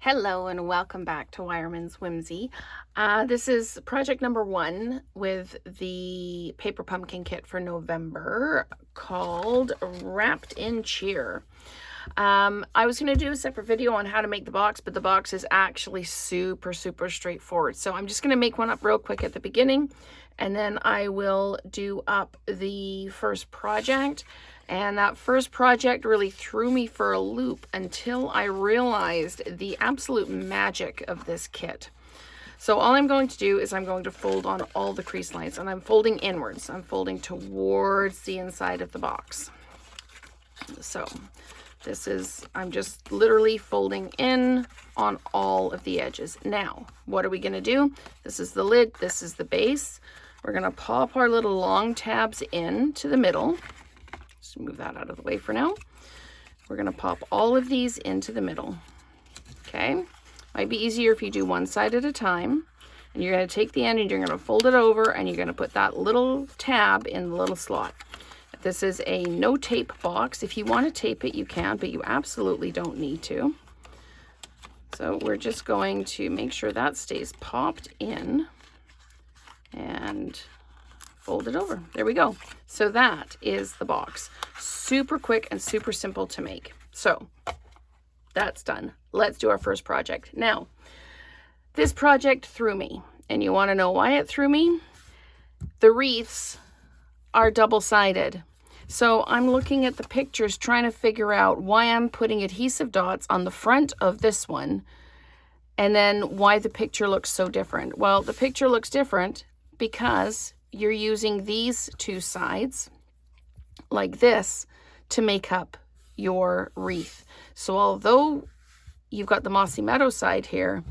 Hello and welcome back to Wireman's Whimsy. This is project number 1 with the paper pumpkin kit for November called Wrapped in Cheer. I was going to do a separate video on how to make the box, but the box is actually super straightforward. So I'm just going to make one up real quick at the beginning, and then I will do up the first project. And that first project really threw me for a loop until I realized the absolute magic of this kit. So all I'm going to do is I'm going to fold on all the crease lines, and I'm folding inwards. I'm folding towards the inside of the box. So this is, I'm just literally folding in on all of the edges. Now, what are we going to do? This is the lid, this is the base. We're going to pop our little long tabs in to the middle. Just move that out of the way for now. We're going to pop all of these into the middle. Okay, might be easier if you do one side at a time. And you're going to take the end and you're going to fold it over, and you're going to put that little tab in the little slot. This is a no tape box. If you want to tape it, you can, but you absolutely don't need to. So we're just going to make sure that stays popped in and fold it over. There we go. So that is the box. Super quick and super simple to make. So that's done. Let's do our first project. Now, this project threw me, and you want to know why it threw me? The wreaths are double-sided. So I'm looking at the pictures trying to figure out why I'm putting adhesive dots on the front of this one, and then why the picture looks so different. Well, the picture looks different because you're using these two sides like this to make up your wreath. So although you've got the Mossy Meadow side here,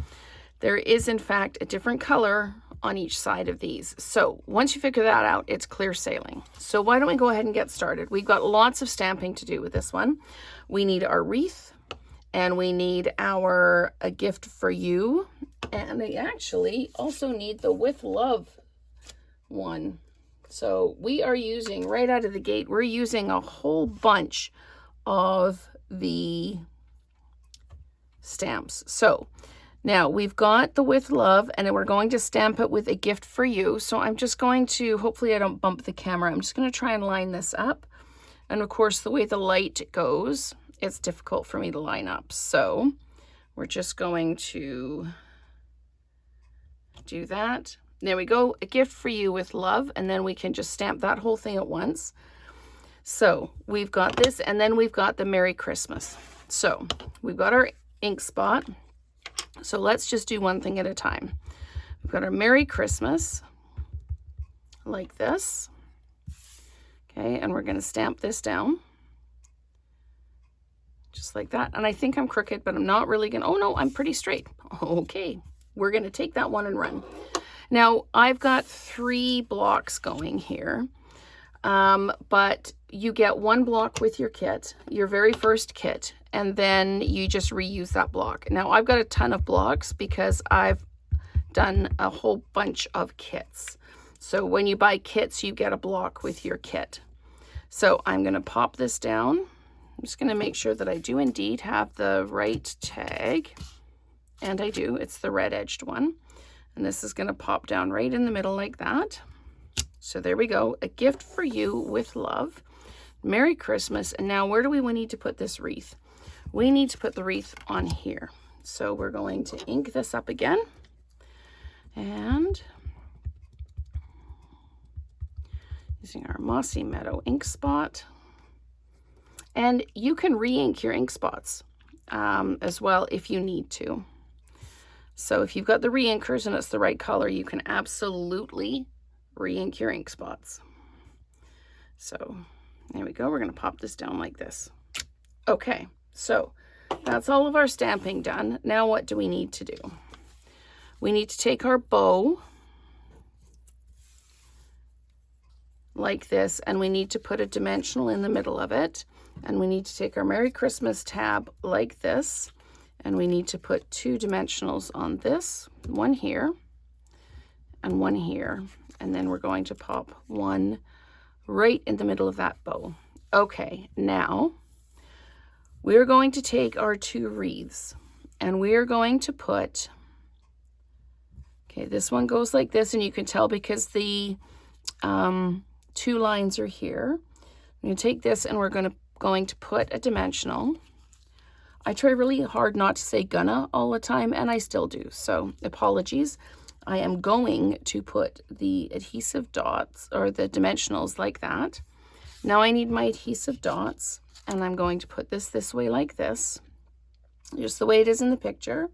there is in fact a different color on each side of these. So once you figure that out, it's clear sailing. So why don't we go ahead and get started? We've got lots of stamping to do with this one. We need our wreath, and we need our A Gift for You, and we actually also need the With Love one. So we are using, right out of the gate, we're using a whole bunch of the stamps. So now we've got the With Love, and then we're going to stamp it with A Gift for You. So I'm just going to, hopefully I don't bump the camera, I'm just going to try and line this up. And of course, the way the light goes, it's difficult for me to line up. So we're just going to do that. There we go, A Gift for You with Love, and then we can just stamp that whole thing at once. So we've got this, and then we've got the Merry Christmas. So we've got our ink spot. So let's just do one thing at a time. We've got our Merry Christmas, like this. Okay, and we're going to stamp this down. Just like that. And I think I'm crooked, but I'm not really going to, oh no, I'm pretty straight. Okay, we're going to take that one and run. Now, I've got 3 blocks going here, but you get 1 block with your kit, your very first kit, and then you just reuse that block. Now, I've got a ton of blocks because I've done a whole bunch of kits. So when you buy kits, you get a block with your kit. So I'm going to pop this down. I'm just going to make sure that I do indeed have the right tag, and I do. It's the red-edged one. And this is going to pop down right in the middle like that. So there we go. A Gift for You with Love. Merry Christmas. And now where do we need to put this wreath? We need to put the wreath on here. So we're going to ink this up again. And using our Mossy Meadow ink spot. And you can re-ink your ink spots as well if you need to. So if you've got the re-inkers and it's the right color, you can absolutely re-ink your ink spots. So there we go. We're going to pop this down like this. Okay, so that's all of our stamping done. Now what do we need to do? We need to take our bow like this, and we need to put a dimensional in the middle of it. And we need to take our Merry Christmas tab like this. And we need to put 2 dimensionals on this, one here and one here. And then we're going to pop one right in the middle of that bow. Okay, now we're going to take our 2 wreaths And we're going to put, okay, this one goes like this, and you can tell because the 2 lines are here. I'm going to take this and we're going to put a dimensional. I try really hard not to say gonna all the time, and I still do, so apologies. I am going to put the adhesive dots or the dimensionals like that. Now I need my adhesive dots, and I'm going to put this way like this, just the way it is in the picture.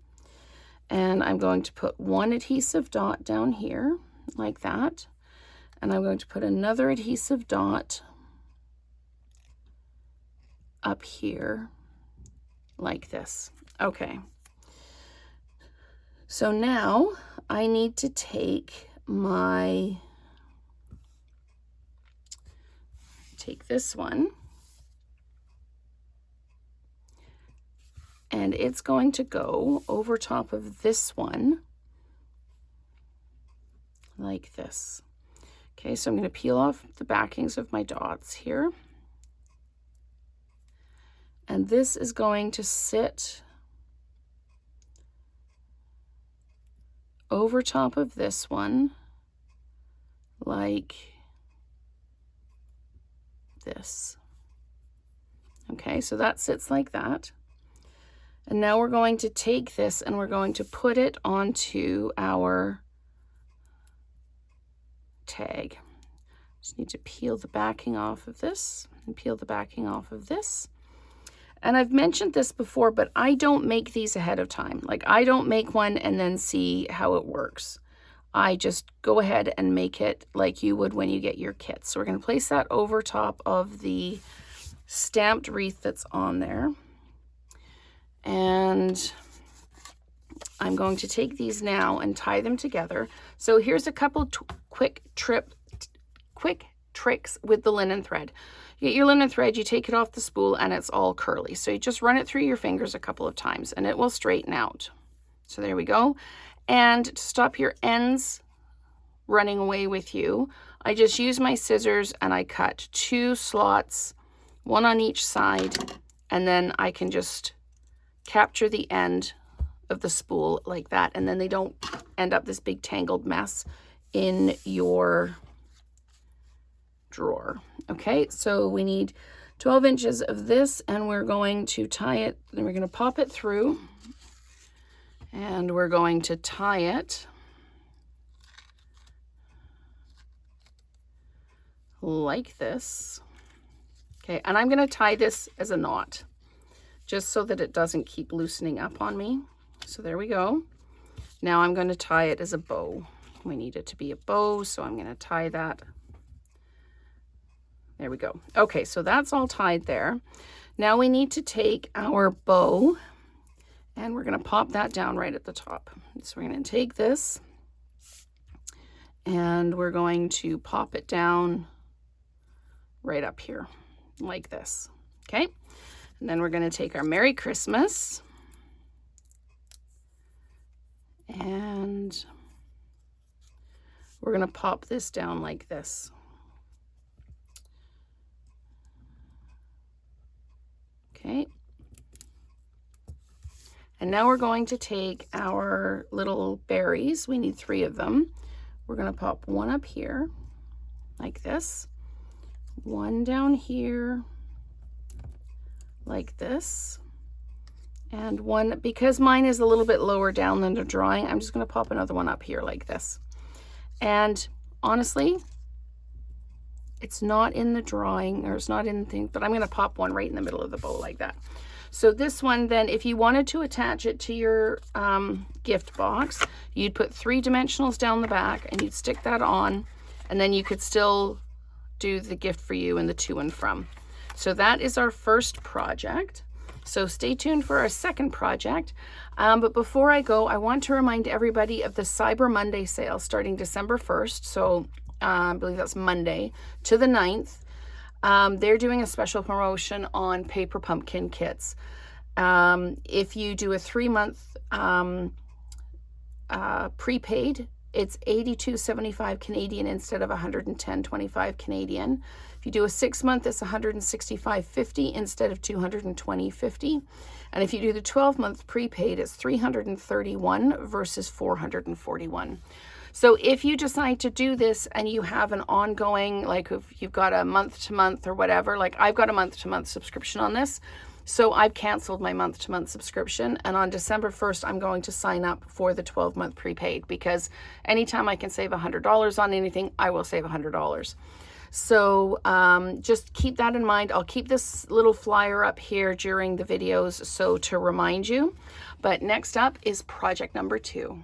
And I'm going to put one adhesive dot down here like that. And I'm going to put another adhesive dot up here like this. Okay. So now I need to take this one, and it's going to go over top of this one like this. Okay, so I'm going to peel off the backings of my dots here. And this is going to sit over top of this one like this. Okay, so that sits like that. And now we're going to take this and we're going to put it onto our tag. Just need to peel the backing off of this and peel the backing off of this. And I've mentioned this before, but I don't make these ahead of time. Like, I don't make one and then see how it works. I just go ahead and make it like you would when you get your kit. So we're going to place that over top of the stamped wreath that's on there. And I'm going to take these now and tie them together. So here's a couple quick tricks with the linen thread. You get your linen thread, you take it off the spool, and it's all curly. So you just run it through your fingers a couple of times and it will straighten out. So there we go. And to stop your ends running away with you, I just use my scissors and I cut 2 slots, one on each side, and then I can just capture the end of the spool like that, and then they don't end up this big tangled mess in your drawer. Okay, so we need 12 inches of this, and we're going to tie it, and we're going to pop it through, and we're going to tie it like this. Okay, and I'm going to tie this as a knot, just so that it doesn't keep loosening up on me. So there we go. Now I'm going to tie it as a bow. We need it to be a bow, so I'm going to tie that. There we go. Okay, so that's all tied there. Now we need to take our bow and we're going to pop that down right at the top. So we're going to take this and we're going to pop it down right up here like this. Okay. And then we're going to take our Merry Christmas and we're going to pop this down like this. Okay. And now we're going to take our little berries. We need 3 of them. We're going to pop one up here like this, one down here like this, and one, because mine is a little bit lower down than the drawing, I'm just going to pop another one up here like this. And honestly, it's not in the drawing, or it's not in the thing, but I'm going to pop one right in the middle of the bow like that. So this one then, if you wanted to attach it to your gift box, you'd put 3 dimensionals down the back and you'd stick that on, and then you could still do the gift for you and the to and from. So that is our first project. So stay tuned for our second project. But before I go, I want to remind everybody of the Cyber Monday sale starting December 1st. So I believe that's Monday to the 9th. They're doing a special promotion on paper pumpkin kits. If you do a 3-month prepaid, it's $82.75 Canadian instead of $110.25 Canadian. If you do a 6-month, it's $165.50 instead of $220.50. And if you do the 12-month prepaid, it's $331 versus $441. So if you decide to do this and you have an ongoing, like if you've got a month-to-month or whatever, like I've got a month-to-month subscription on this, so I've canceled my month-to-month subscription, and on December 1st, I'm going to sign up for the 12-month prepaid, because anytime I can save $100 on anything, I will save $100. So just keep that in mind. I'll keep this little flyer up here during the videos so to remind you. But next up is project number 2.